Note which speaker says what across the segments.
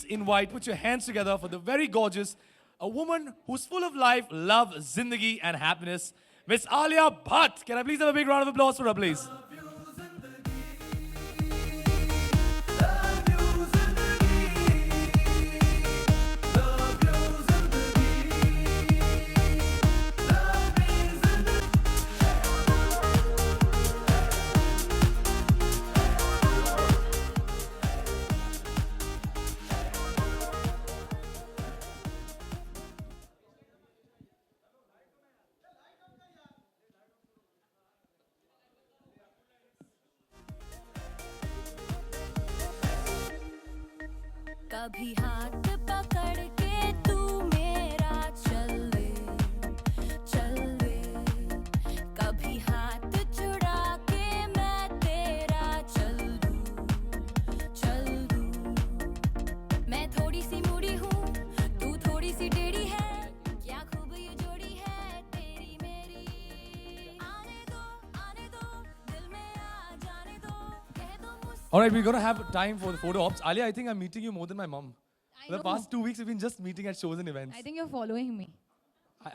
Speaker 1: invite, put your hands together for the very gorgeous, a woman who's full of life, love, zindagi, and happiness, Miss Alia Bhatt. Can I please have a big round of applause for her, please?
Speaker 2: कभी हाथ पकड़ के तू मेरा चल ले कभी हाथ छुड़ा के मैं तेरा चल दूं मैं थोड़ी सी मूडी हूँ तू थोड़ी सी टेढ़ी है क्या खूब ये जोड़ी है तेरी मेरी आने दो दिल में आ जाने दो कह दो मुझसे
Speaker 1: All right, we're going to have time for the photo ops. Alia, I think I'm meeting you more than my mom. For the
Speaker 3: know.
Speaker 1: past 2 weeks, we've been just meeting at shows and events.
Speaker 3: I think you're following me.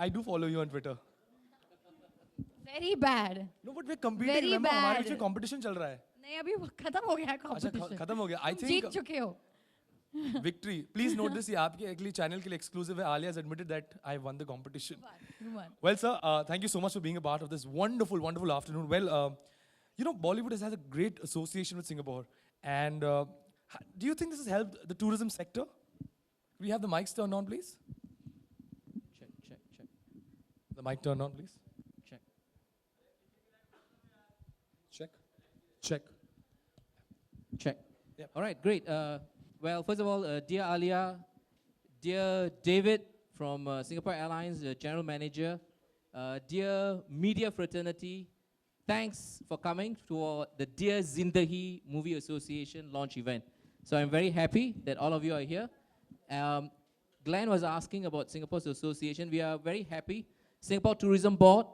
Speaker 1: I do follow you on Twitter.
Speaker 3: Very bad.
Speaker 1: No, but we're competing.
Speaker 3: Very
Speaker 1: Remember, हमारे
Speaker 3: bad.
Speaker 1: बीच में competition चल रहा है.
Speaker 3: नहीं अभी वो खत्म हो गया है
Speaker 1: अच्छा,
Speaker 3: competition.
Speaker 1: खत्म हो गया. I
Speaker 3: तुम जीत
Speaker 1: think
Speaker 3: चुके हो.
Speaker 1: victory. Please note this. ये आपके actually channel के लिए exclusive है. Alia has admitted that I won the competition.
Speaker 3: You won.
Speaker 1: Well, sir, thank you so much for being a part of this wonderful, wonderful afternoon. Well, you know, Bollywood has a great association with Singapore. And do you think this has helped the tourism sector? We have the mics turned on, please.
Speaker 4: Check.
Speaker 1: The mic turned on, please.
Speaker 4: Check.
Speaker 1: Check. Yep.
Speaker 4: All right, great. Well, first of all, dear Alia, dear David from Singapore Airlines, General Manager, dear media fraternity, thanks for coming to the Dear Zindagi Movie Association launch event. So I'm very happy that all of you are here. Glenn was asking about Singapore's association. We are very happy. Singapore Tourism Board,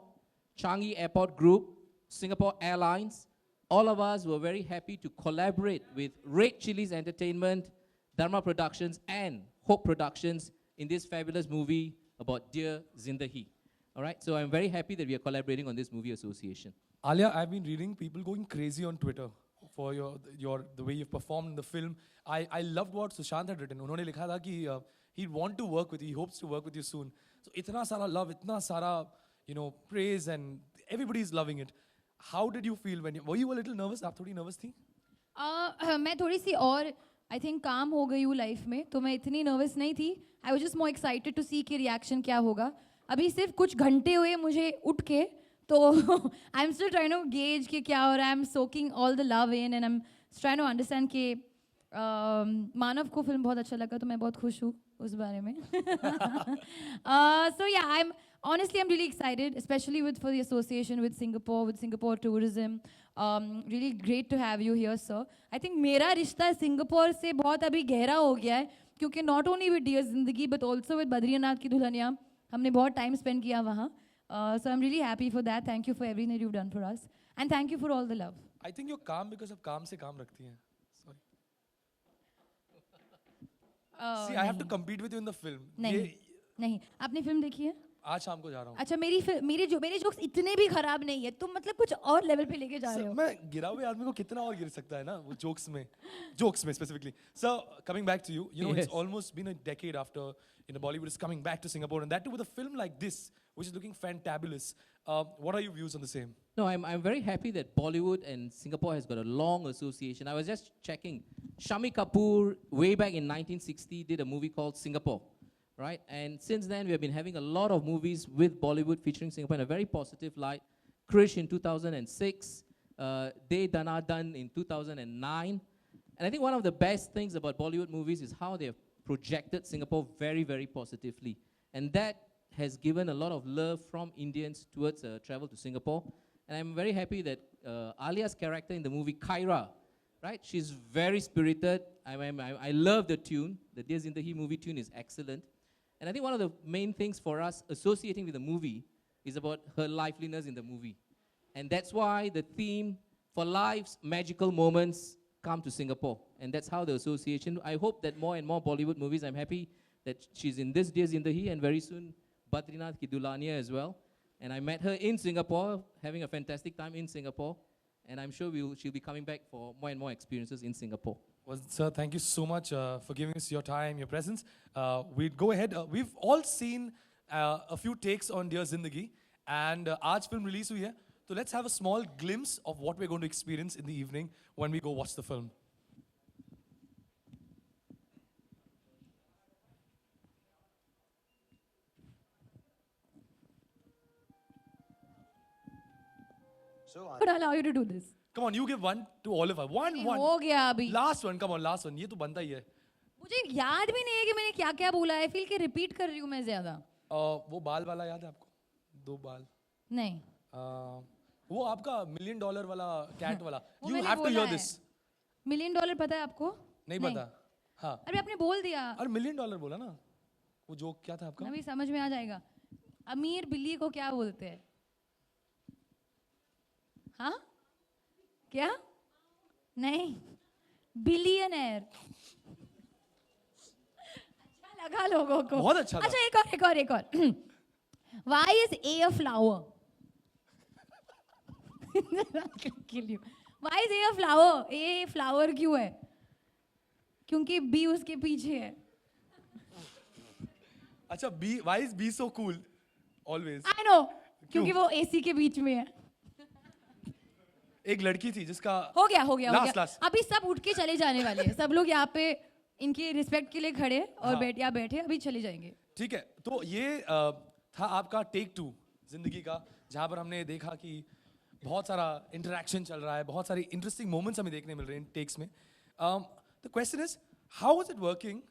Speaker 4: Changi Airport Group, Singapore Airlines, all of us were very happy to collaborate with Red Chillies Entertainment, Dharma Productions, and Hope Productions in this fabulous movie about Dear Zindagi. All right, so I'm very happy that we are collaborating on this movie association.
Speaker 1: Alia, I've been reading people going crazy on Twitter for the way you've performed in the film. I loved what Sushant had written. उन्होंने लिखा था कि he'd want to work with you, he hopes to work with you soon. So इतना सारा love, इतना सारा praise, and everybody's loving it. How did you feel when were you a little nervous? आप थोड़ी nervous थी?
Speaker 3: मैं थोड़ी सी और I think काम हो गई हूँ लाइफ में तो मैं इतनी nervous नहीं थी. I was just more excited to see कि reaction क्या होगा. अभी सिर्फ कुछ घंटे हुए मुझे उठ के तो I'm still trying to gauge कि क्या हो रहा है. I'm soaking all the love in and I'm trying to understand कि मानव को फिल्म बहुत अच्छा लगा तो मैं बहुत खुश हूँ उस बारे में. So yeah, I'm really excited, especially for the association with Singapore Tourism. Really great to have you here, sir. I think मेरा रिश्ता सिंगापुर से बहुत अभी गहरा हो गया है क्योंकि not only with Dear Zindagi but also with Badrinath ki Dulhania हमने बहुत time spend किया वहाँ. So I'm really happy for that. Thank you for everything that you've done for us. And thank you for all the love.
Speaker 1: I think you're calm because of calm से काम रखती हैं. Sorry. See, I have to compete with you in the film.
Speaker 3: नहीं आपने film देखी है?
Speaker 1: आज शाम को जा रहा हूँ.
Speaker 3: अच्छा मेरे जोक्स इतने भी खराब नहीं है. तुम मतलब कुछ और लेवल पे लेके जा रहे हो.
Speaker 1: मैं गिरा हुए आदमी को कितना और गिर सकता है ना वो jokes में specifically. So coming back to you,
Speaker 4: Yes.
Speaker 1: It's almost been a decade after Bollywood is coming back to Singapore, and that too with a film like this, which is looking fantabulous. What are your views on the same?
Speaker 4: No, I'm very happy that Bollywood and Singapore has got a long association. I was just checking. Shami Kapoor, way back in 1960, did a movie called Singapore, right? And since then, we have been having a lot of movies with Bollywood featuring Singapore in a very positive light. Krish in 2006, De Dana Dan in 2009. And I think one of the best things about Bollywood movies is how they have projected Singapore very, very positively. And that has given a lot of love from Indians towards travel to Singapore. And I'm very happy that Alia's character in the movie Kyra, right? She's very spirited. I love the tune. The Dear Zindagi movie tune is excellent. And I think one of the main things for us associating with the movie is about her liveliness in the movie. And that's why the theme for life's magical moments come to Singapore. And that's how the association, I hope that more and more Bollywood movies, I'm happy that she's in this Dear Zindahi and very soon Badrinath Ki Dulhania as well. And I met her in Singapore, having a fantastic time in Singapore. And I'm sure she'll be coming back for more and more experiences in Singapore.
Speaker 1: Well, sir, thank you so much for giving us your time, your presence. We'd go ahead. We've all seen a few takes on Dear Zindagi, and आज film release हुई है. So let's have a small glimpse of what we're going to experience in the evening when we go watch the film.
Speaker 3: But I'll allow you to do this.
Speaker 1: Come on, you give one to all of us. One.
Speaker 3: हो गया अभी.
Speaker 1: Last one, come on, last one. ये तो बनता ही है.
Speaker 3: मुझे याद भी नहीं है कि मैंने क्या क्या बोला है. फील के रिपीट कर रही हूँ मैं ज्यादा.
Speaker 1: वो बाल वाला याद है आपको? 2 बाल.
Speaker 3: नहीं.
Speaker 1: वो आपका $1 million वाला कैट वाला.
Speaker 3: वो
Speaker 1: You
Speaker 3: मैंने
Speaker 1: have to
Speaker 3: बोला
Speaker 1: hear
Speaker 3: है.
Speaker 1: this.
Speaker 3: $1 million पता है आपको?
Speaker 1: नहीं पता. हाँ.
Speaker 3: अरे आपने बोल दिया.
Speaker 1: अरे $1 million बोला ना. वो जोक क्या था आपका?
Speaker 3: अभी समझ में आ जाएगा. अमीर बिल्ली को क्या बोलते हैं? हाँ? क्या? नहीं. बिलियनर. अच्छा लगा लोगों को.
Speaker 1: बहुत अच्छा था.
Speaker 3: अच्छा एक और. Why is A a flower? Kill you. Why is A a flower? A flower क्यों है? क्योंकि B उसके पीछे है.
Speaker 1: अच्छा why is B so cool? Always.
Speaker 3: I know. क्योंकि वो AC के बीच में है.
Speaker 1: एक लड़की थी जिसका
Speaker 3: हो गया.
Speaker 1: Last.
Speaker 3: अभी सब उठ के चले जाने वाले हैं. सब लोग यहाँ पे इनके रिस्पेक्ट के लिए खड़े और बैठे अभी चले जाएंगे.
Speaker 1: ठीक है. तो ये था आपका टेक 2 जिंदगी का, जहाँ पर हमने देखा कि बहुत सारा इंटरेक्शन चल रहा है, बहुत सारी इंटरेस्टिंग मोमेंट्स हमें देखने मिल रहे हैं इन टेक्स में. The question is how was it working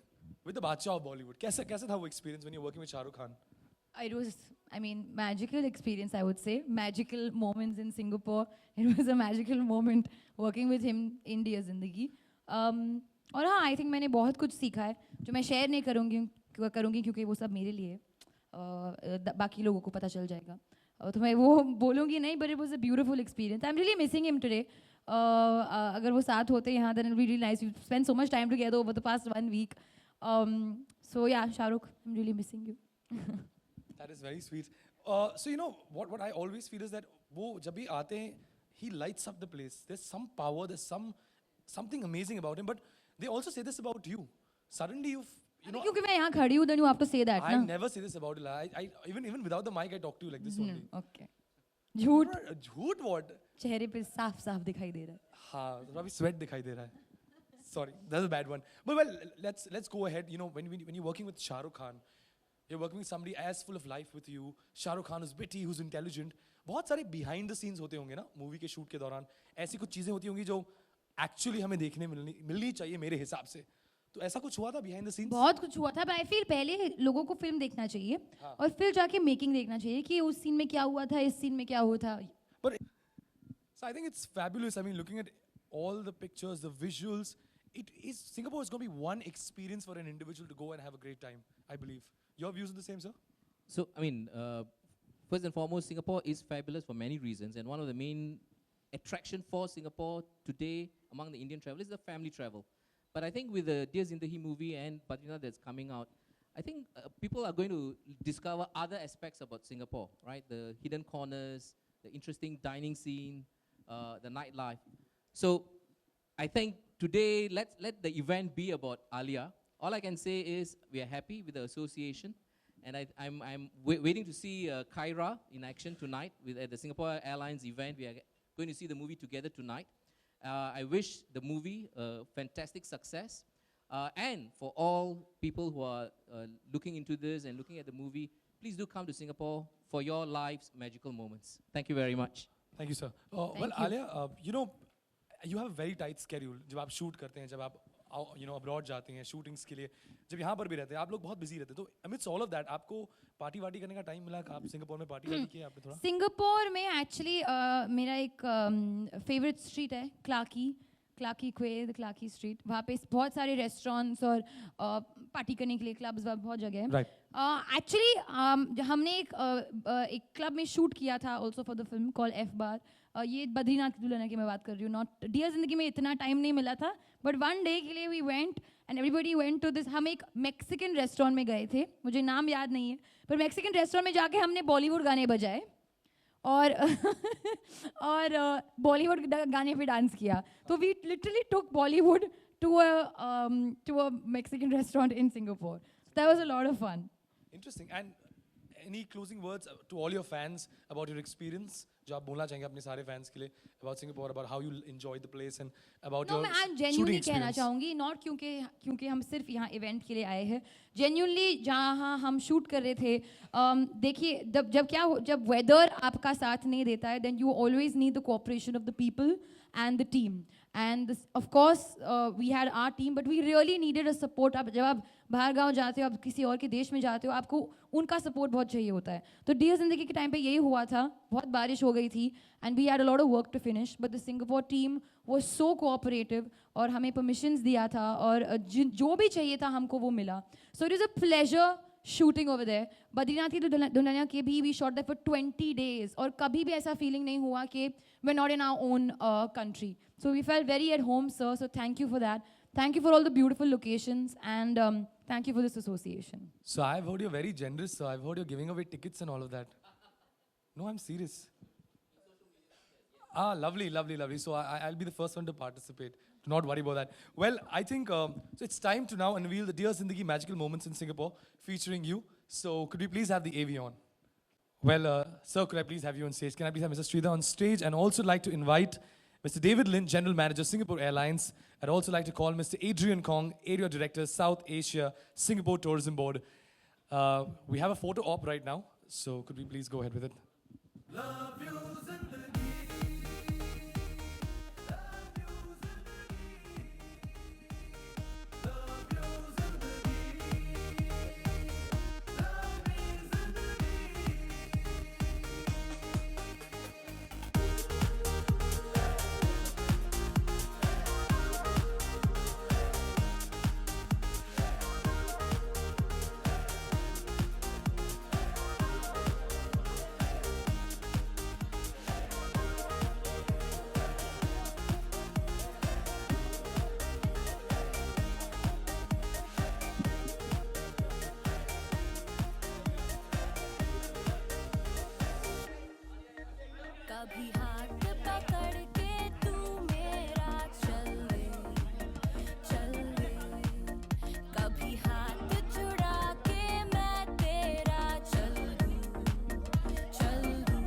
Speaker 1: with the बादशाह ऑफ बॉलीवुड? कैसा था वो experience when you working with Shahrukh Khan?
Speaker 3: It was, magical experience, I would say. Magical moments in Singapore. It was a magical moment working with him in Dear Zindagi. और हाँ, I think मैंने बहुत कुछ सीखा है जो मैं शेयर नहीं करूँगी क्योंकि वो सब मेरे लिए बाकी लोगों को पता चल जाएगा. तो मैं वो बोलूँगी नहीं, but it was a beautiful experience. I'm really missing him today. अगर वो साथ होते यहाँ, then it would be really nice. We spent so much time together over the past 1 week. So yeah, Shahrukh, I'm really missing you.
Speaker 1: That is very sweet. So you know what I always feel is that वो जब भी आते हैं, he lights up the place. There's some power, there's something amazing about him. But they also say this about you. Suddenly you know.
Speaker 3: क्योंकि मैं यहाँ खड़ी हूँ, then you have to say that,
Speaker 1: I
Speaker 3: ना?
Speaker 1: never say this about you. I even without the mic I talk to you like this only.
Speaker 3: Okay. झूठ.
Speaker 1: झूठ what?
Speaker 3: चेहरे पे साफ दिखाई दे रहा है.
Speaker 1: हाँ, तो अभी sweat दिखाई दे रहा है. Sorry, that's a bad one. But well, let's go ahead. You know, when you're working with Shah Rukh Khan, you're working with somebody as full of life with you. Shah Rukh Khan is witty, who's intelligent. बहुत सारे behind the scenes होते होंगे ना movie के shoot के दौरान. ऐसी कुछ चीजें होती होंगी जो एक्चुअली हमें देखने मिलनी चाहिए मेरे हिसाब से. तो ऐसा कुछ हुआ था behind the scenes?
Speaker 3: बहुत कुछ हुआ था, but I feel पहले लोगों को फिल्म देखना चाहिए और फिर जाके मेकिंग देखना चाहिए कि उस सीन में क्या हुआ था, इस सीन में क्या हुआ था.
Speaker 1: But so I think it's fabulous. I mean, looking at all the pictures, the visuals, Singapore is going to be one experience for an individual to go and have a great time, I believe. Your views are the same, sir?
Speaker 4: So, first and foremost, Singapore is fabulous for many reasons. And one of the main attraction for Singapore today among the Indian travelers is the family travel. But I think with the Dear Zindahi movie and Badrinath that's coming out, I think people are going to discover other aspects about Singapore, right? The hidden corners, the interesting dining scene, the nightlife. So I think today, let the event be about Alia. All I can say is we are happy with the association. And I'm waiting to see Kyra in action tonight at the Singapore Airlines event. We are going to see the movie together tonight. I wish the movie fantastic success. And for all people who are looking into this and looking at the movie, please do come to Singapore for your life's magical moments. Thank you very much.
Speaker 1: Thank you, sir. Well, Alia, you know, you have a very tight schedule. जब आप shoot करते हैं, जब आप abroad जाते हैं shootings के लिए, जब यहाँ पर भी रहते हैं, आप लोग बहुत busy रहते हैं. तो amidst all of that, आपको party करने का time मिला? आप सिंगापुर में party किया आपने थोड़ा? सिंगापुर
Speaker 3: में actually मेरा एक favorite street है, क्लाकी क्वे, द क्लाकी स्ट्रीट, वहाँ पे बहुत सारे रेस्टोरेंट्स और पार्टी करने के लिए क्लब्स बहुत जगह है.
Speaker 1: Right.
Speaker 3: एक्चुअली हमने एक क्लब में शूट किया था also for the film call F bar. ये बद्रीनाथ की दुल्हनिया की मैं बात कर रही हूँ, नॉट डियर जिंदगी में इतना टाइम नहीं मिला था, बट वन डे के लिए we went and everybody went to this. हम एक मैक्सिकन रेस्टोरेंट में गए थे, मुझे नाम याद नहीं है, पर मैक्सिकन रेस्टोरेंट में जाके हमने बॉलीवुड गाने बजाए और और बॉलीवुड गाने पे डांस किया. तो we literally took Bollywood to a Mexican restaurant in Singapore. That was a lot of fun.
Speaker 1: Interesting. And any closing words to all your fans about your experience? जो आप बोलना चाहेंगे अपने सारे fans के लिए about Singapore, about how you enjoyed the place and about
Speaker 3: No,
Speaker 1: your
Speaker 3: मैं आज
Speaker 1: shooting
Speaker 3: genuinely
Speaker 1: experience.
Speaker 3: कहना चाहूँगी, नॉट क्योंकि हम सिर्फ यहाँ इवेंट के लिए आए हैं. जेन्यूनली जहाँ हम शूट कर रहे थे, देखिए जब वेदर आपका साथ नहीं देता है, then you always need the cooperation of the people and the team. And of course we had our team, but we really needed a support. आप जब आप बाहर गाँव जाते हो, आप किसी और के देश में जाते हो, आपको उनका सपोर्ट बहुत चाहिए होता है. तो डियर जिंदगी के टाइम पे यही हुआ था. बहुत बारिश हो गई थी and we had a lot of work to finish, but the Singapore team was so cooperative और हमें परमिशंस दिया था और जो भी चाहिए था हमको वो मिला. So it is a pleasure shooting over there. Badrinath ki Dulhania के भी we shot there for 20 days और कभी भी ऐसा फीलिंग नहीं हुआ कि we are not in our own country. So we felt very at home sir. So thank you for that. Thank you for all the beautiful locations and thank you for this association.
Speaker 1: So I've heard you're very generous, so I've heard you're giving away tickets and all of that. No, I'm serious. Ah, lovely, lovely, lovely. So I'll be the first one to participate. Do not worry about that. Well, I think so it's time to now unveil the Dear Zindagi Magical Moments in Singapore featuring you. So could we please have the AV on? Well, sir, could I please have you on stage? Can I please have Mr. Sridhar on stage? And also like to invite Mr. David Lin, General Manager, Singapore Airlines. I'd also like to call Mr. Adrian Kong, Area Director, South Asia, Singapore Tourism Board. We have a photo op right now, so could we please go ahead with it?
Speaker 2: कभी हाथ पकड़ के तू मेरा चल ले, कभी हाथ छुड़ा के मैं तेरा चल दूँ.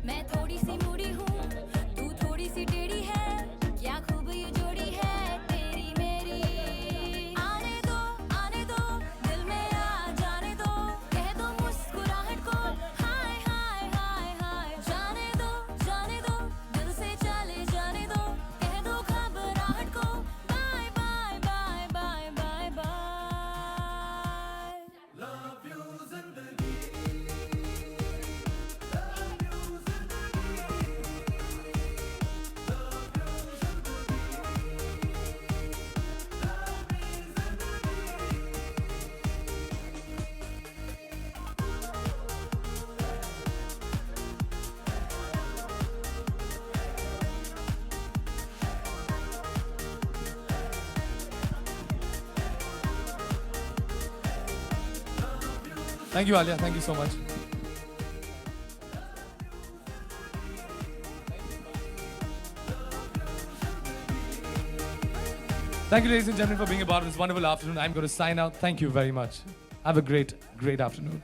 Speaker 2: मैं थोड़ी सी मुड़ी हूँ, तू थोड़ी सी टेढ़ी है, क्या खूब ये जोड़ी है तेरी मेरी. आने दो, दिल में आ जाने दो, कह दो मुस्कुराहट को हाय हाय हाय हाय. जाने दो, दिल से चले जाने दो, कह दो घबराहट को bye bye bye bye bye bye.
Speaker 5: Love you zindagi,
Speaker 1: Thank you, Alia. Thank you so much. Thank you, ladies and gentlemen, for being a part of this wonderful afternoon. I'm going to sign out. Thank you very much. Have a great, great afternoon.